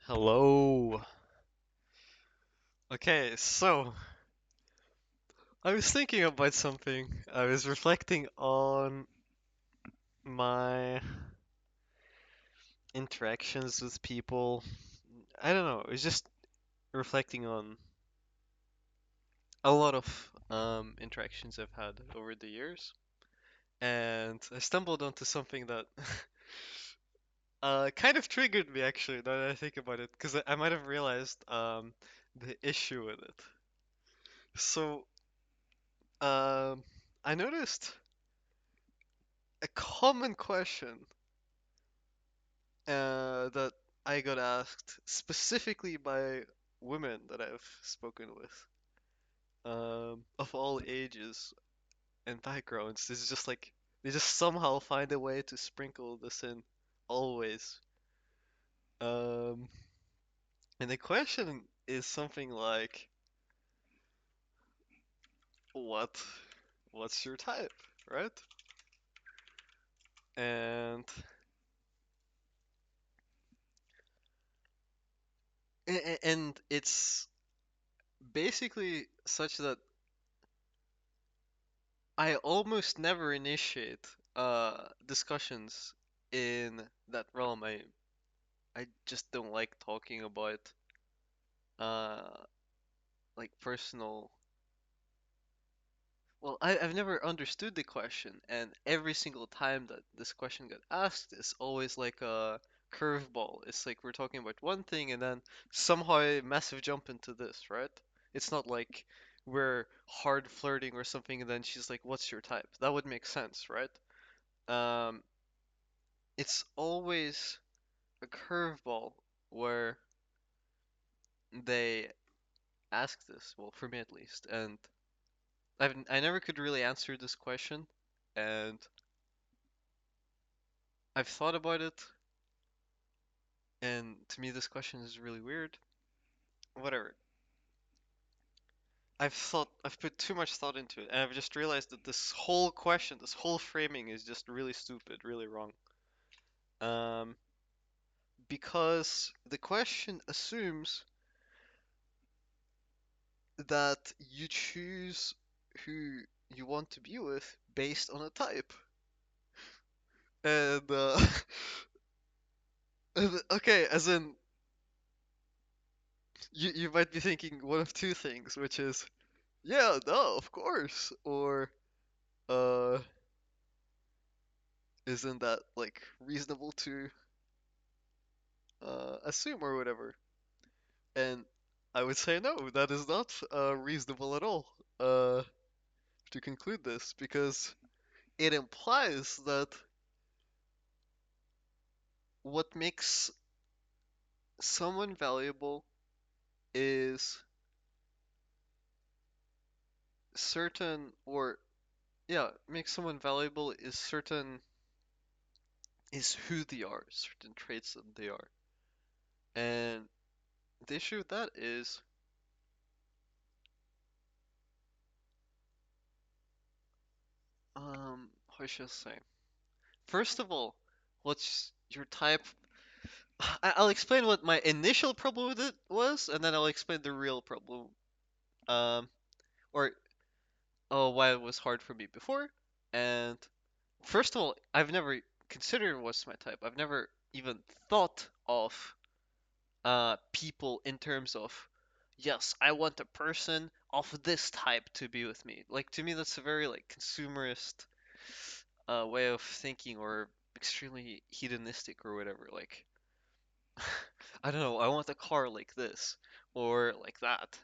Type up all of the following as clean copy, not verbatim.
Hello. Okay, so I was thinking about something. I was reflecting on my interactions with people. I don't know, I was just reflecting on a lot of interactions I've had over the years, and I stumbled onto something that kind of triggered me actually, now that I think about it, because I might have realized the issue with it. So, um, I noticed a common question that I got asked specifically by women that I've spoken with, of all ages and backgrounds. This is just like they just somehow find a way to sprinkle this in, always. Um, and the question is something like, "What, what's your type?" Right? And and it's basically such that I almost never initiate discussions in that realm. I just don't like talking about uh like personal. Well, I've never understood the question, and every single time that this question got asked, it's always like a curveball. It's like we're talking about one thing and then somehow a massive jump into this, right? It's not like we're hard flirting or something and then she's like, "What's your type?" That would make sense, right? Um, it's always a curveball where they ask this, well, for me at least, and I never could really answer this question, and I've thought about it, and to me this question is really weird. Whatever. I've put too much thought into it, and I've just realized that this whole question, this whole framing is just really stupid, really wrong. Um, because the question assumes that you choose who you want to be with based on a type. And okay, as in you might be thinking one of two things, which is yeah, no, of course, or uh, isn't that like reasonable to assume or whatever? And I would say no, that is not reasonable at all to conclude this because it implies that what makes someone valuable is certain or yeah, makes someone valuable is certain is who they are, certain traits that they are. And the issue with that is, how should I say? First of all, what's your type? I'll explain what my initial problem with it was, and then I'll explain the real problem. Um, or oh, why it was hard for me before. And first of all, I've never considered what's my type. I've never even thought of people in terms of yes, I want a person of this type to be with me. Like to me, that's a very like consumerist way of thinking or extremely hedonistic or whatever. Like I don't know, I want a car like this or like that.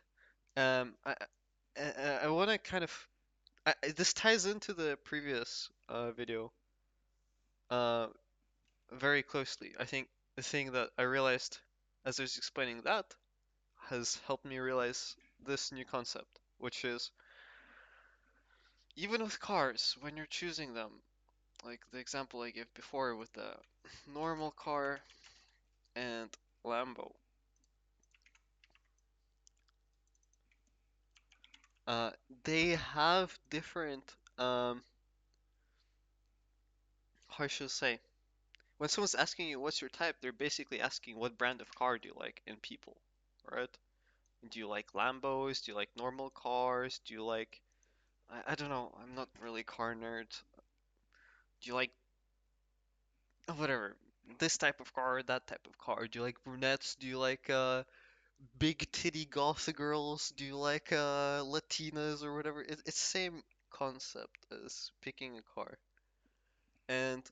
I want to kind of this ties into the previous video uh very closely. I think the thing that I realized as I was explaining that has helped me realize this new concept, which is even with cars, when you're choosing them, like the example I gave before with the normal car and Lambo, uh, they have different, how should I say? when someone's asking you what's your type, they're basically asking what brand of car do you like in people, right? Do you like Lambos? Do you like normal cars? Do you like I don't know. I'm not really a car nerd. Do you like whatever this type of car, that type of car? Do you like brunettes? Do you like big titty goth girls? Do you like Latinas or whatever? It's same concept as picking a car. And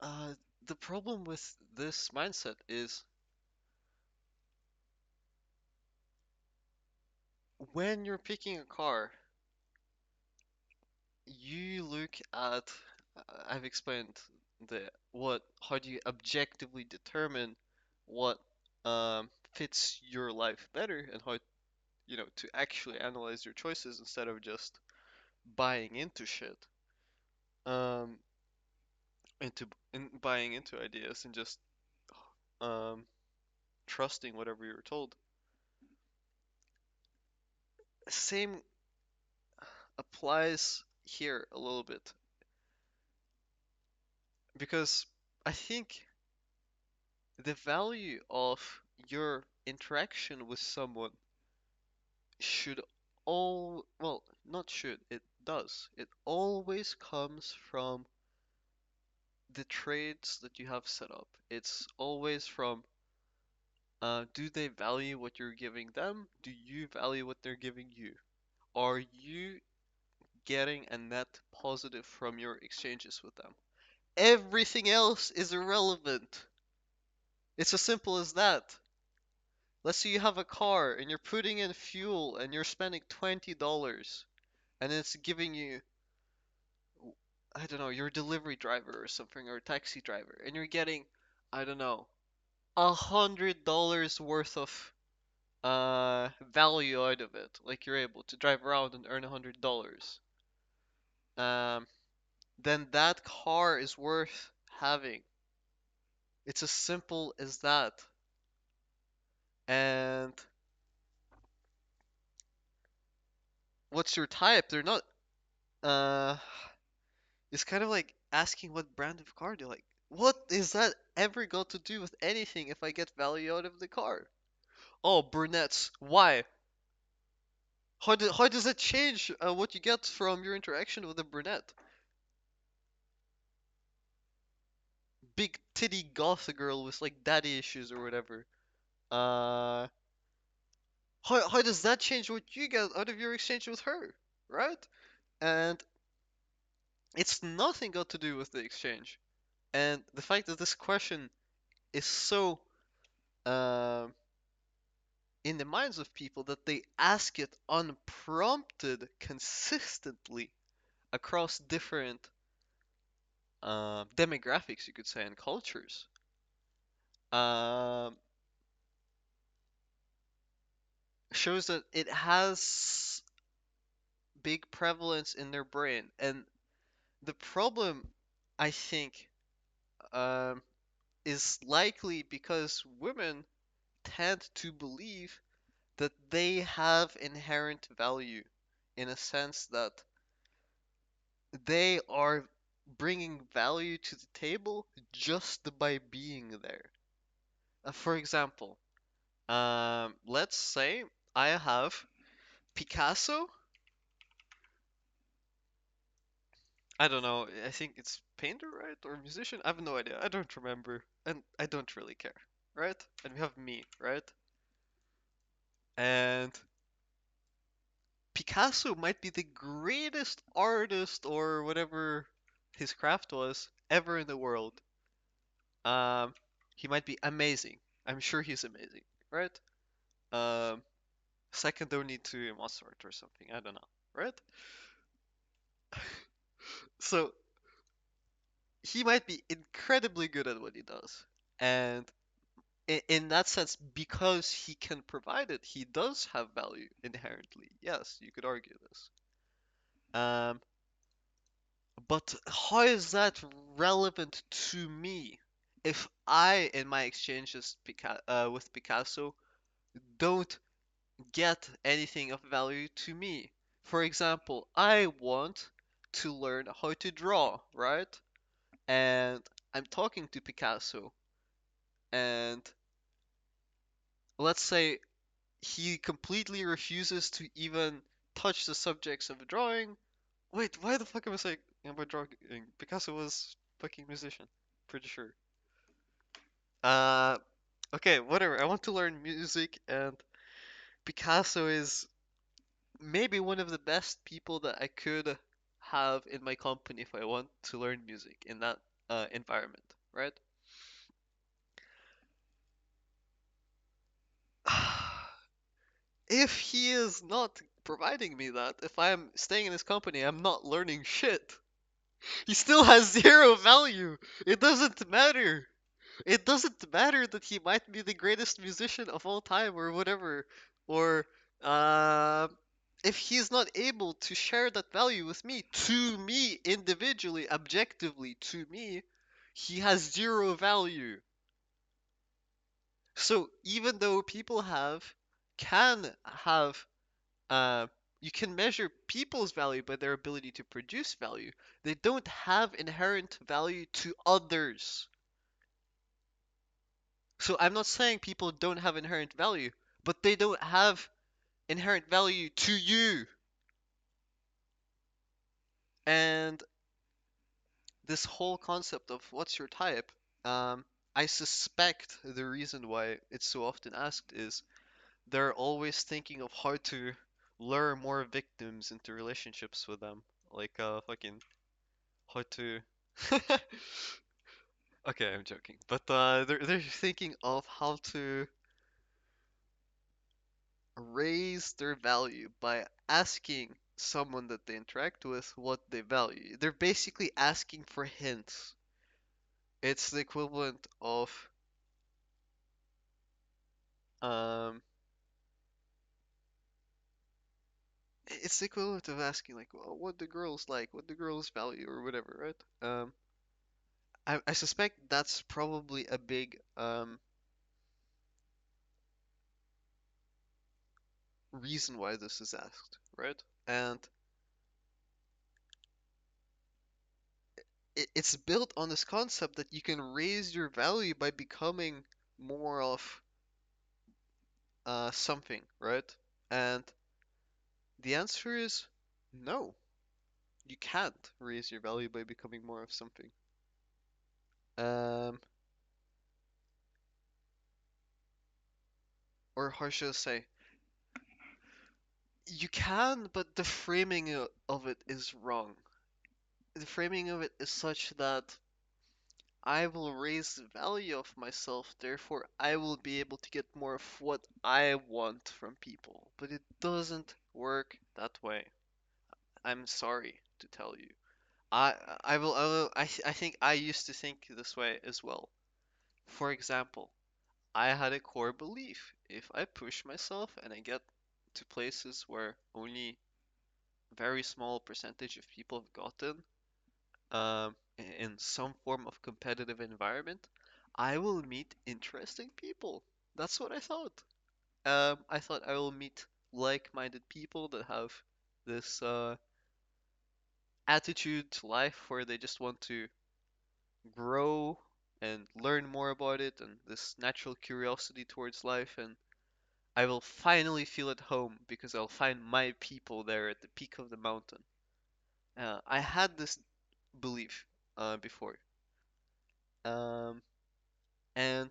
uh, the problem with this mindset is when you're picking a car, you look at I've explained the what how do you objectively determine what fits your life better and how to actually analyze your choices instead of just buying into shit um buying into ideas and just um trusting whatever you're told. Same applies here a little bit because I think the value of your interaction with someone should all well not should it does it always comes from the trades that you have set up. It's always from do they value what you're giving them? Do you value what they're giving you? Are you getting a net positive from your exchanges with them? Everything else is irrelevant. It's as simple as that. Let's say you have a car and you're putting in fuel and you're spending $20 and it's giving you, I don't know, you're a delivery driver or something or a taxi driver and you're getting, I don't know, $100 worth of value out of it. Like you're able to drive around and earn $100. Um, then that car is worth having. It's as simple as that. And what's your type? They're not uh it's kind of like asking what brand of car do you like. What is that ever got to do with anything if I get value out of the car? Oh, brunettes. Why? How does it change what you get from your interaction with a brunette? Big titty goth girl with like daddy issues or whatever. Uh, how does that change what you get out of your exchange with her, right? And it's nothing got to do with the exchange. And the fact that this question is so um in the minds of people that they ask it unprompted consistently across different demographics, you could say, and cultures, um, shows that it has big prevalence in their brain. And the problem, I think, um, is likely because women tend to believe that they have inherent value in a sense that they are bringing value to the table just by being there. For example, let's say I have Picasso. I don't know. I think it's painter, right? Or musician? I have no idea. I don't remember. And I don't really care, right? And we have me, right? And Picasso might be the greatest artist or whatever his craft was ever in the world. Um, he might be amazing. I'm sure he's amazing, right? Um, second only to Mozart or something. I don't know, right? So he might be incredibly good at what he does, and in that sense, because he can provide it, he does have value inherently. Yes, you could argue this. Um, but how is that relevant to me if I, in my exchanges with Picasso, don't get anything of value to me? For example, I want to learn how to draw, right? And I'm talking to Picasso, and let's say he completely refuses to even touch the subjects of drawing. Wait, why the fuck am I saying about drawing? Picasso was fucking musician, pretty sure. Uh, okay, whatever. I want to learn music, and Picasso is maybe one of the best people that I could have in my company if I want to learn music in that environment, right? If he is not providing me that, if I'm staying in his company, I'm not learning shit. He still has zero value. It doesn't matter. It doesn't matter that he might be the greatest musician of all time or whatever. Or uh, if he's not able to share that value with me, to me individually, objectively, to me, he has zero value. So even though people can have uh, you can measure people's value by their ability to produce value. They don't have inherent value to others. So I'm not saying people don't have inherent value, but they don't have inherent value to you. And this whole concept of what's your type, I suspect the reason why it's so often asked is they're always thinking of how to lure more victims into relationships with them. Like fucking how to Okay, I'm joking. But they're thinking of how to raise their value by asking someone that they interact with what they value. They're basically asking for hints. It's the equivalent of um it's the equivalent of asking like, well, what the girls like, what the girls value or whatever, right? I suspect that's probably a big reason why this is asked, right? And it's built on this concept that you can raise your value by becoming more of something, right? And the answer is no, you can't raise your value by becoming more of something. Um, or how should I say? You can, but the framing of it is wrong. The framing of it is such that I will raise the value of myself, therefore I will be able to get more of what I want from people. But it doesn't work that way. I'm sorry to tell you. I think I used to think this way as well. For example, I had a core belief. If I push myself and I get to places where only a very small percentage of people have gotten, in some form of competitive environment, I will meet interesting people. That's what I thought. I thought I will meet like-minded people that have this attitude to life where they just want to grow and learn more about it and this natural curiosity towards life, and I will finally feel at home because I'll find my people there at the peak of the mountain. I had this belief before. Um, and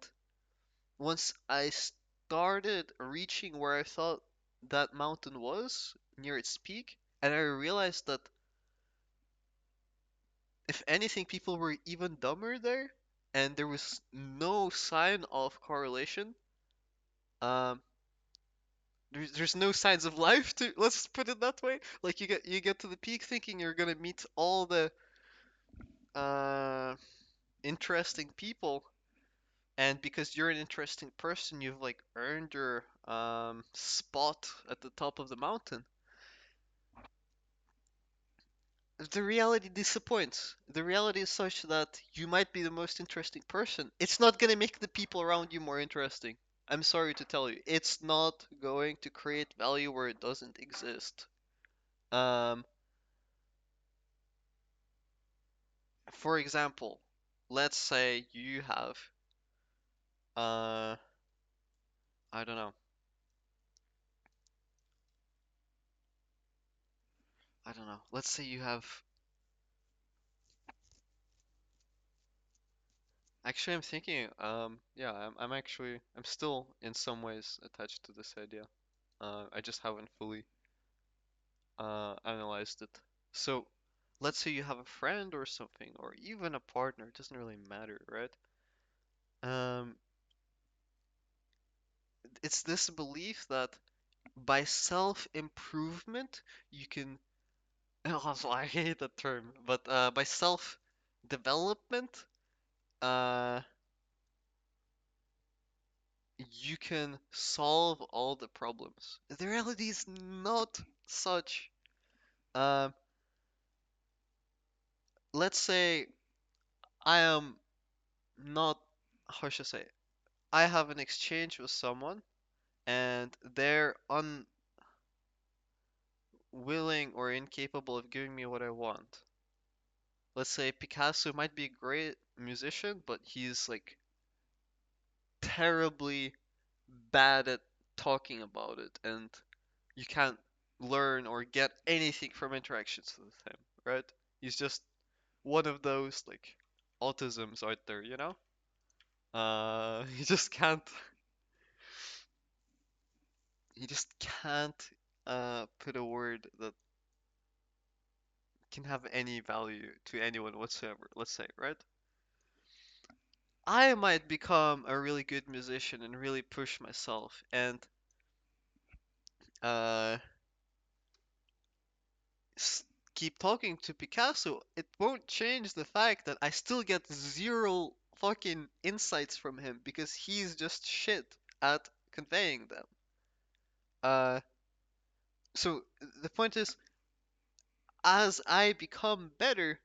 once I started reaching where I thought that mountain was, near its peak, and I realized that if anything, people were even dumber there, and there was no sign of correlation. Um, there's no signs of life to let's put it that way. Like you get to the peak thinking you're gonna meet all the uh interesting people, and because you're an interesting person, you've like earned your spot at the top of the mountain. The reality disappoints. The reality is such that you might be the most interesting person. It's not gonna make the people around you more interesting. I'm sorry to tell you, it's not going to create value where it doesn't exist. Um, For example, let's say you have uh I don't know. I don't know. Let's say you have actually I'm thinking yeah, I'm actually I'm still in some ways attached to this idea. I just haven't fully analyzed it. So, let's say you have a friend or something, or even a partner, it doesn't really matter, right? Um, it's this belief that by self-improvement, you can, also, I hate that term, but by self-development, uh, you can solve all the problems. The reality is not such. Um, let's say I am not, how should I say, I have an exchange with someone and they're unwilling or incapable of giving me what I want. Let's say Picasso might be a great musician, but he's like terribly bad at talking about it, and you can't learn or get anything from interactions with him, right? He's just one of those like autisms out there, you know? He just can't, he just can't put a word that can have any value to anyone whatsoever, let's say, right? I might become a really good musician and really push myself and uh, s- keep talking to Picasso. It won't change the fact that I still get zero fucking insights from him because he's just shit at conveying them. Uh, so the point is, as I become better,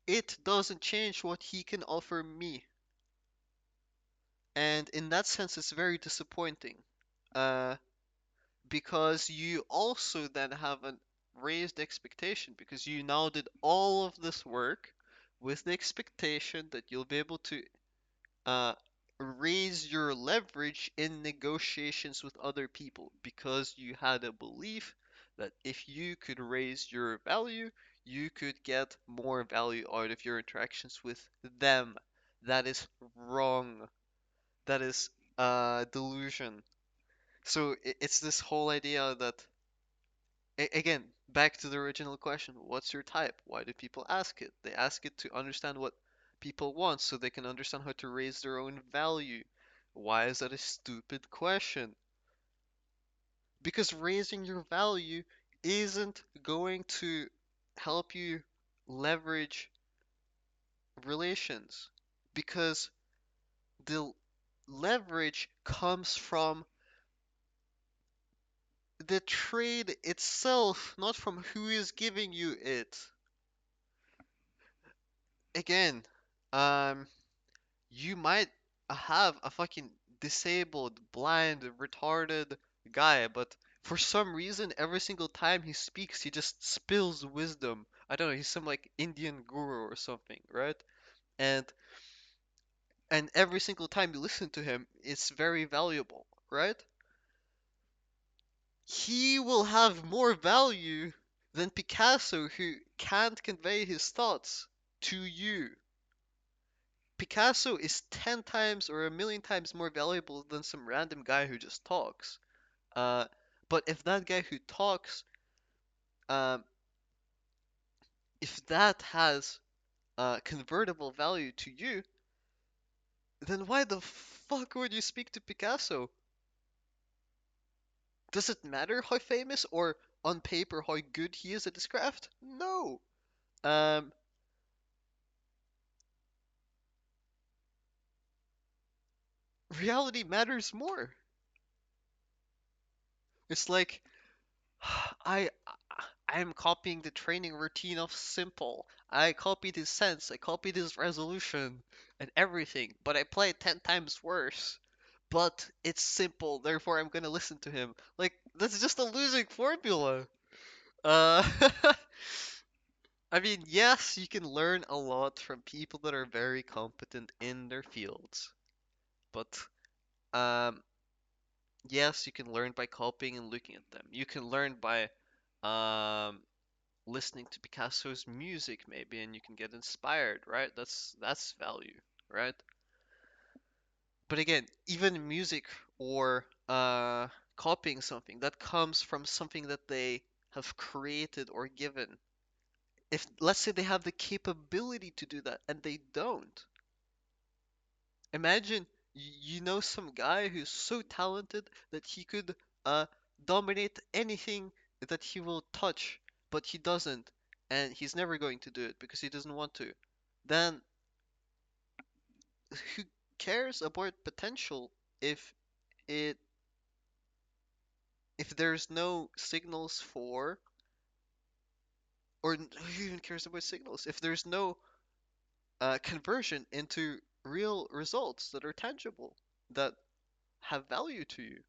it doesn't change what he can offer me. And in that sense, it's very disappointing. Uh, because you also then have a raised expectation because you now did all of this work with the expectation that you'll be able to uh, raise your leverage in negotiations with other people because you had a belief that if you could raise your value, you could get more value out of your interactions with them. That is wrong. That is delusion. So it's this whole idea that again, back to the original question, what's your type? Why do people ask it? They ask it to understand what people want so they can understand how to raise their own value. Why is that a stupid question? Because raising your value isn't going to help you leverage relations. Because the leverage comes from the trade itself, not from who is giving you it. Again, um, you might have a fucking disabled, blind, retarded guy, but for some reason, every single time he speaks, he just spills wisdom. I don't know, he's some like Indian guru or something, right? And and every single time you listen to him, it's very valuable, right? He will have more value than Picasso, who can't convey his thoughts to you. Picasso is 10 times or a million times more valuable than some random guy who just talks. Uh, but if that guy who talks, um, if that has convertible value to you, then why the fuck would you speak to Picasso? Does it matter how famous or on paper how good he is at his craft? No. Um, reality matters more. It's like I I am copying the training routine of Simple. I copied his sense, I copied his resolution and everything, but I play it 10 times worse. But it's Simple, therefore I'm gonna listen to him. Like, that's just a losing formula. Uh, I mean, yes, you can learn a lot from people that are very competent in their fields, but um, yes, you can learn by copying and looking at them. You can learn by um, listening to Picasso's music maybe, and you can get inspired, right? That's value, right? But again, even music or copying something that comes from something that they have created or given. If let's say they have the capability to do that and they don't, imagine you know some guy who's so talented that he could uh, dominate anything that he will touch, but he doesn't, and he's never going to do it because he doesn't want to. Then who cares about potential if it if there's no signals for, or who even cares about signals if there's no conversion into real results that are tangible that have value to you?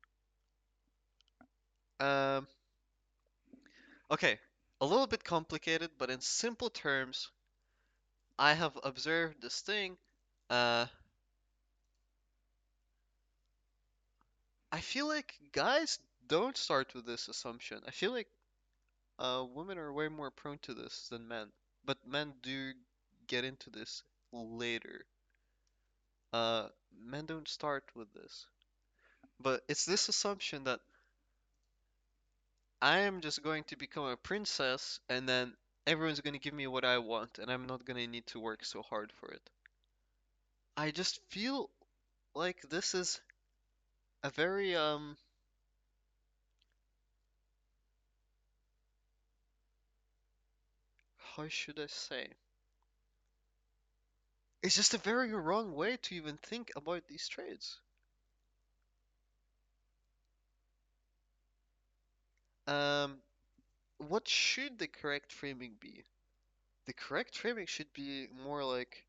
Um, okay, a little bit complicated, but in simple terms, I have observed this thing. Uh, I feel like guys don't start with this assumption. I feel like women are way more prone to this than men, but men do get into this later. Men don't start with this. But it's this assumption that I am just going to become a princess and then everyone's going to give me what I want and I'm not going to need to work so hard for it. I just feel like this is a very how should I say? It's just a very wrong way to even think about these trades. Um what should the correct framing be? The correct framing should be more like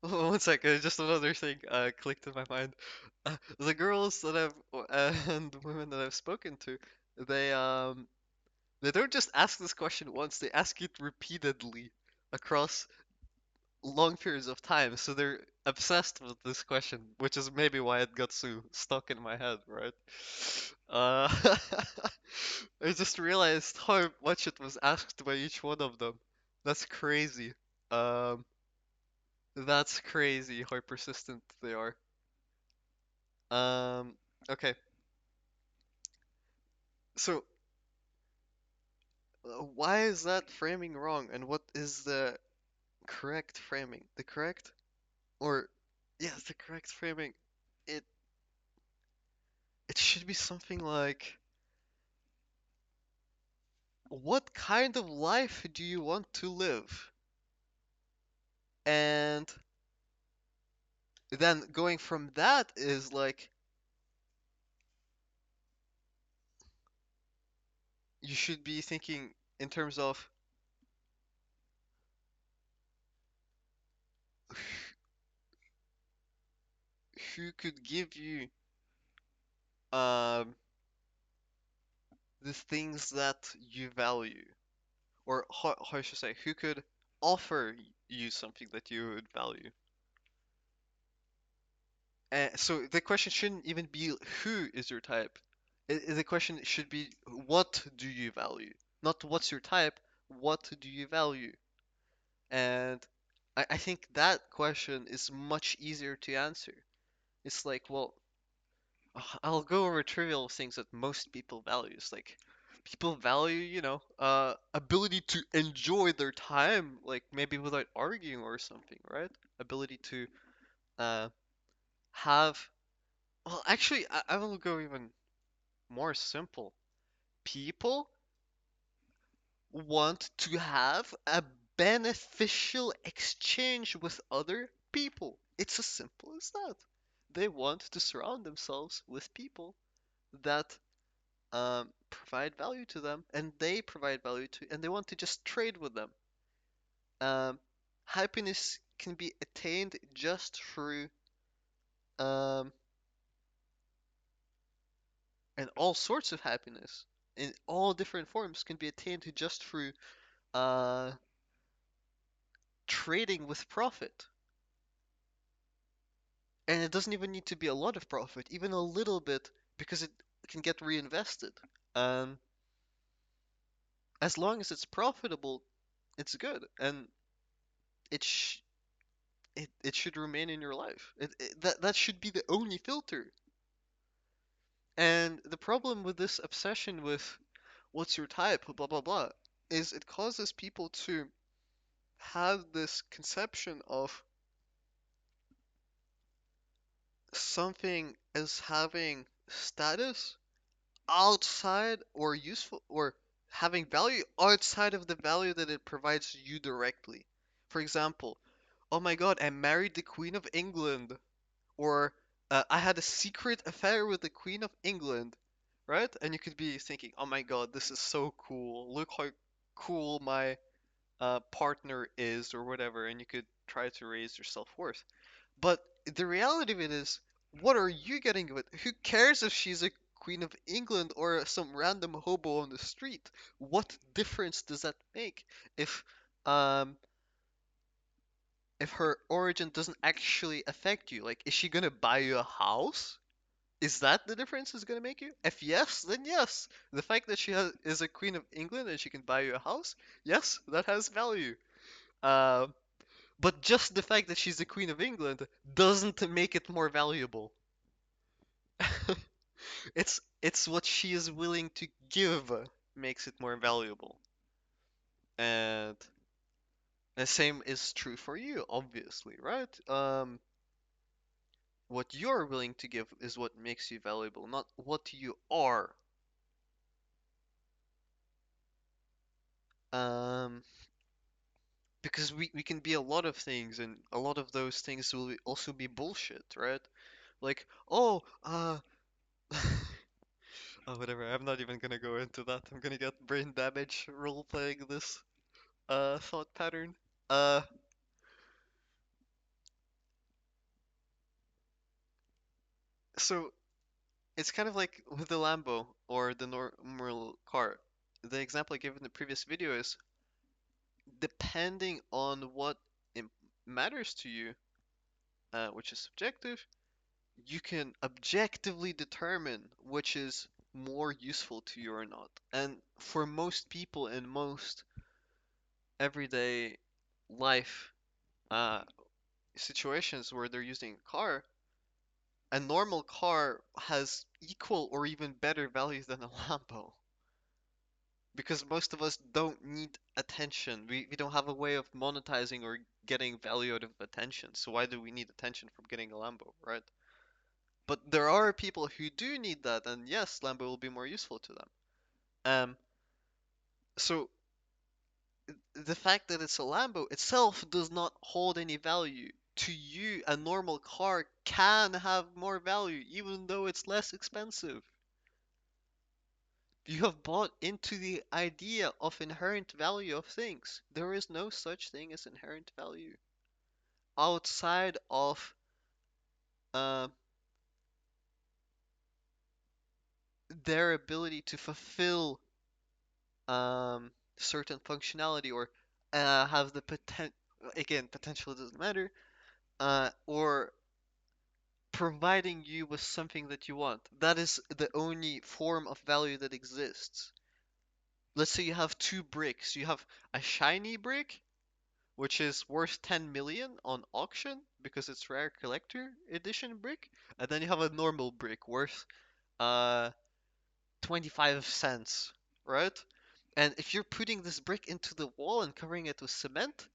one second, just another thing clicked in my mind. The girls that I've and women that I've spoken to, they they don't just ask this question once, they ask it repeatedly across long periods of time. So they're obsessed with this question, which is maybe why it got so stuck in my head, right? Uh, I just realized how much it was asked by each one of them. That's crazy. Um, that's crazy how persistent they are. Um, okay. So, why is that framing wrong? And what is the correct framing? The correct, or yes, the correct framing. It it should be something like, what kind of life do you want to live? And then going from that is like, you should be thinking in terms of who could give you um the things that you value, or how should I say, who could offer you something that you would value. So the question shouldn't even be who is your type. The question should be what do you value? Not what's your type, what do you value? And I think that question is much easier to answer. It's like, well, I'll go over trivial things that most people value. It's like people value, ability to enjoy their time, like maybe without arguing or something, right? Ability to uh, have, well, actually, I will go even more simple. People want to have a beneficial exchange with other people. It's as simple as that. They want to surround themselves with people that provide value to them, and they provide value to, and they want to just trade with them. Um, Happiness can be attained just through um, and all sorts of happiness. in all different forms can be attained just through uh, trading with profit. And it doesn't even need to be a lot of profit, even a little bit, because it can get reinvested. Um, as long as it's profitable, it's good, and it sh it should remain in your life. That should be the only filter. And the problem with this obsession with what's your type, blah blah blah, is it causes people to have this conception of something as having status outside or useful or having value outside of the value that it provides you directly. For example, oh my god, I married the Queen of England, or I had a secret affair with the Queen of England, right? And you could be thinking, oh my god, this is so cool. Look how cool my partner is, or whatever, and you could try to raise your self-worth. But the reality of it is, what are you getting of it? Who cares if she's a Queen of England or some random hobo on the street? What difference does that make if um if her origin doesn't actually affect you? Like, is she gonna buy you a house? Is that the difference is gonna make you? If yes, then yes. The fact that is a Queen of England and she can buy you a house, yes, that has value. Uh, but just the fact that she's the Queen of England doesn't make it more valuable. It's what she is willing to give makes it more valuable. And the same is true for you, obviously, right? What you're willing to give is what makes you valuable, not what you are. Um, because we can be a lot of things, and a lot of those things will also be bullshit, right? Like, oh, oh, whatever. I'm not even gonna go into that. I'm gonna get brain damage role playing this thought pattern. Uh, so it's kind of like with the Lambo or the normal car. The example I gave in the previous video is depending on what im matters to you, which is subjective, you can objectively determine which is more useful to you or not. And for most people in most everyday life uh, situations where they're using a car, a normal car has equal or even better value than a Lambo. Because most of us don't need attention. We don't have a way of monetizing or getting value out of attention. So why do we need attention from getting a Lambo, right? But there are people who do need that, and yes, Lambo will be more useful to them. Um, so the fact that it's a Lambo itself does not hold any value. To you, a normal car can have more value, even though it's less expensive. You have bought into the idea of inherent value of things. There is no such thing as inherent value outside of uh, their ability to fulfill certain functionality or have the again, potential doesn't matter, or providing you with something that you want. That is the only form of value that exists. Let's say you have two bricks. You have a shiny brick, which is worth 10 million on auction because it's rare collector edition brick, and then you have a normal brick worth uh 25 cents, right? And if you're putting this brick into the wall and covering it with cement,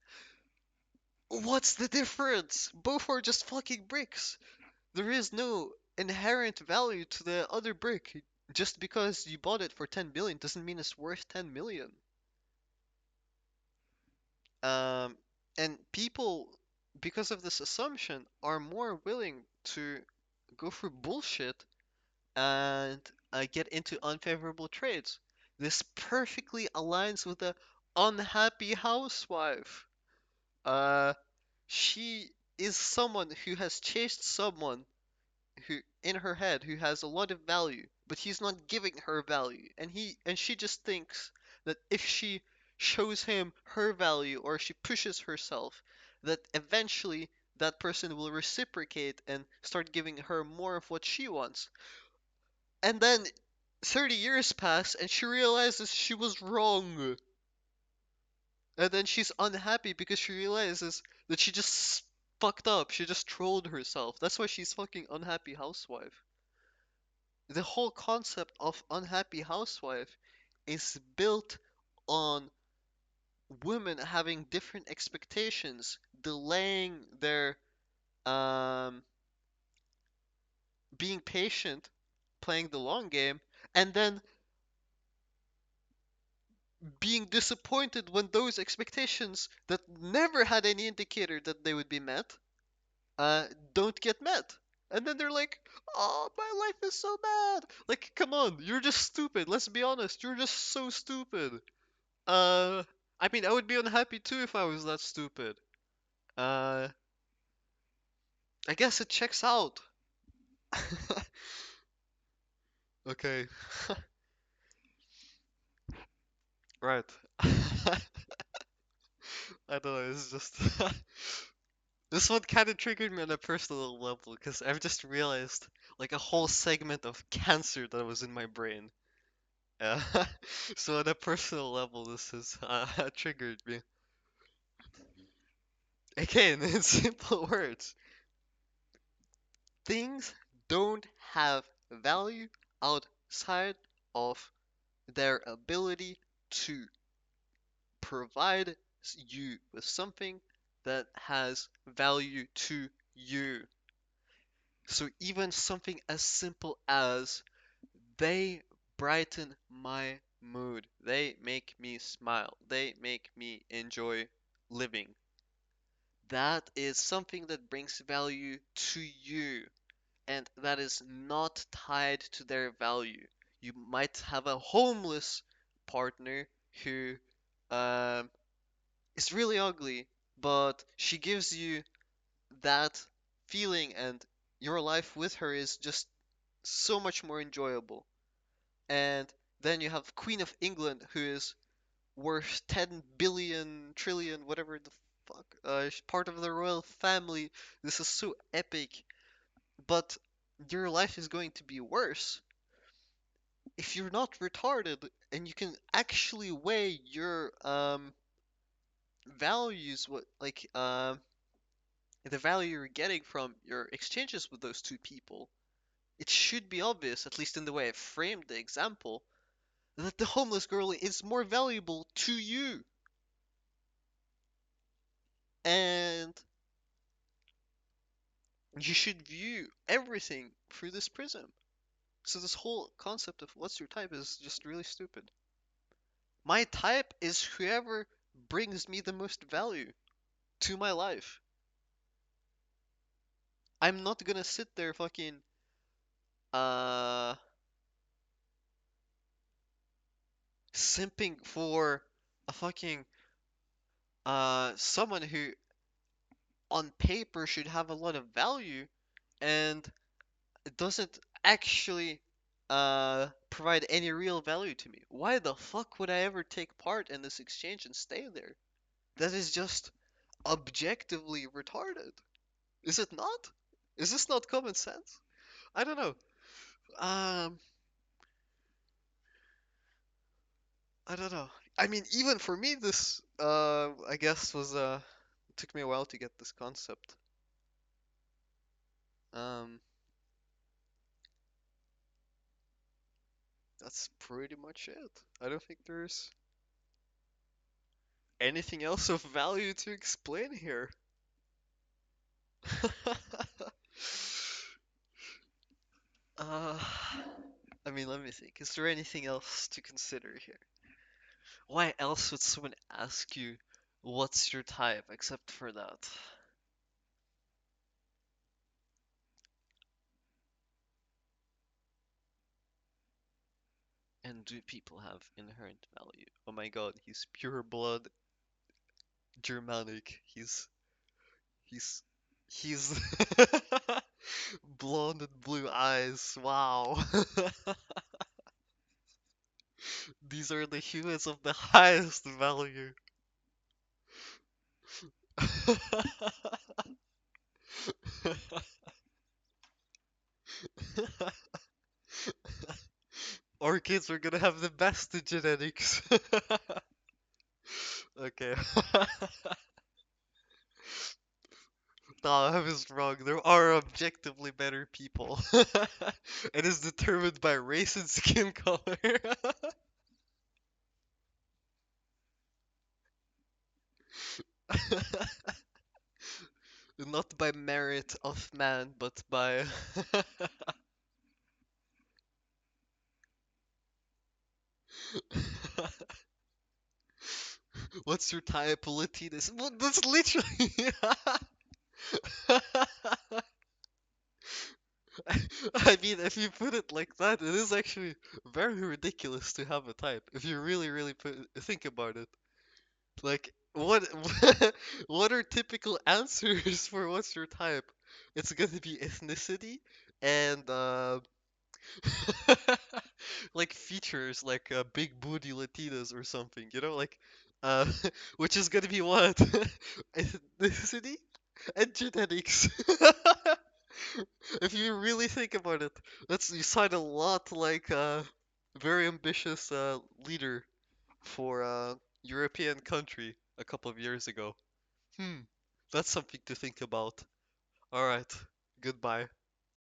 what's the difference? Both are just fucking bricks. There is no inherent value to the other brick. Just because you bought it for 10 million doesn't mean it's worth 10 million. Um, and people, because of this assumption, are more willing to go through bullshit and get into unfavorable trades. This perfectly aligns with the unhappy housewife. Uh, she is someone who has chased someone who in her head who has a lot of value, but he's not giving her value. And she just thinks that if she shows him her value or she pushes herself, that eventually that person will reciprocate and start giving her more of what she wants. And then 30 years pass and she realizes she was wrong. And then she's unhappy because she realizes that she just fucked up. She just trolled herself. That's why she's fucking unhappy housewife. The whole concept of unhappy housewife is built on women having different expectations, delaying their um being patient, playing the long game, and then being disappointed when those expectations that never had any indicator that they would be met uh, don't get met. And then they're like, oh, my life is so bad. Like, come on, you're just stupid. Let's be honest, you're just so stupid. Uh, I mean, I would be unhappy too if I was that stupid. Uh, I guess it checks out. Okay, right. I don't know, it's just. This one kind of triggered me on a personal level because I've just realized like a whole segment of cancer that was in my brain. Uh, so on a personal level, this has triggered me. Again, in simple words, things don't have value outside of their ability to provide you with something that has value to you. So even something as simple as they brighten my mood, they make me smile, they make me enjoy living. That is something that brings value to you, and that is not tied to their value. You might have a homeless partner who um, is really ugly, but she gives you that feeling, and your life with her is just so much more enjoyable. And then you have Queen of England, who is worth 10 billion, trillion, whatever the fuck, part of the royal family. This is so epic, but your life is going to be worse if you're not retarded and you can actually weigh your values, what like the value you're getting from your exchanges with those two people. It should be obvious, at least in the way I framed the example, that the homeless girl is more valuable to you. And you should view everything through this prism. So this whole concept of what's your type is just really stupid. My type is whoever brings me the most value to my life. I'm not gonna sit there fucking uh simping for a fucking someone who on paper should have a lot of value and it doesn't actually provide any real value to me. Why the fuck would I ever take part in this exchange and stay there? That is just objectively retarded. Is it not? Is this not common sense? I don't know. Um, I don't know. I mean, even for me, this I guess was took me a while to get this concept. Um, that's pretty much it. I don't think there's anything else of value to explain here. Uh, I mean, let me think. Is there anything else to consider here? Why else would someone ask you, what's your type, except for that? And do people have inherent value? Oh my god, he's pure blood Germanic. He's He's blonde and blue eyes. Wow. These are the humans of the highest value. Our kids are gonna have the best in genetics. Okay. No, I was wrong. There are objectively better people. It is determined by race and skin color. Not by merit of man, but by. What's your type, Latinus? Well, that's literally. I mean, if you put it like that, it is actually very ridiculous to have a type. If you really, really think about it. Like, what what are typical answers for what's your type? It's gonna be ethnicity and like features like big booty Latinas or something, like uh which is gonna be what? Ethnicity and genetics. If you really think about it, you sound a lot like a very ambitious leader for a European country a couple of years ago. Hmm, that's something to think about. All right, goodbye.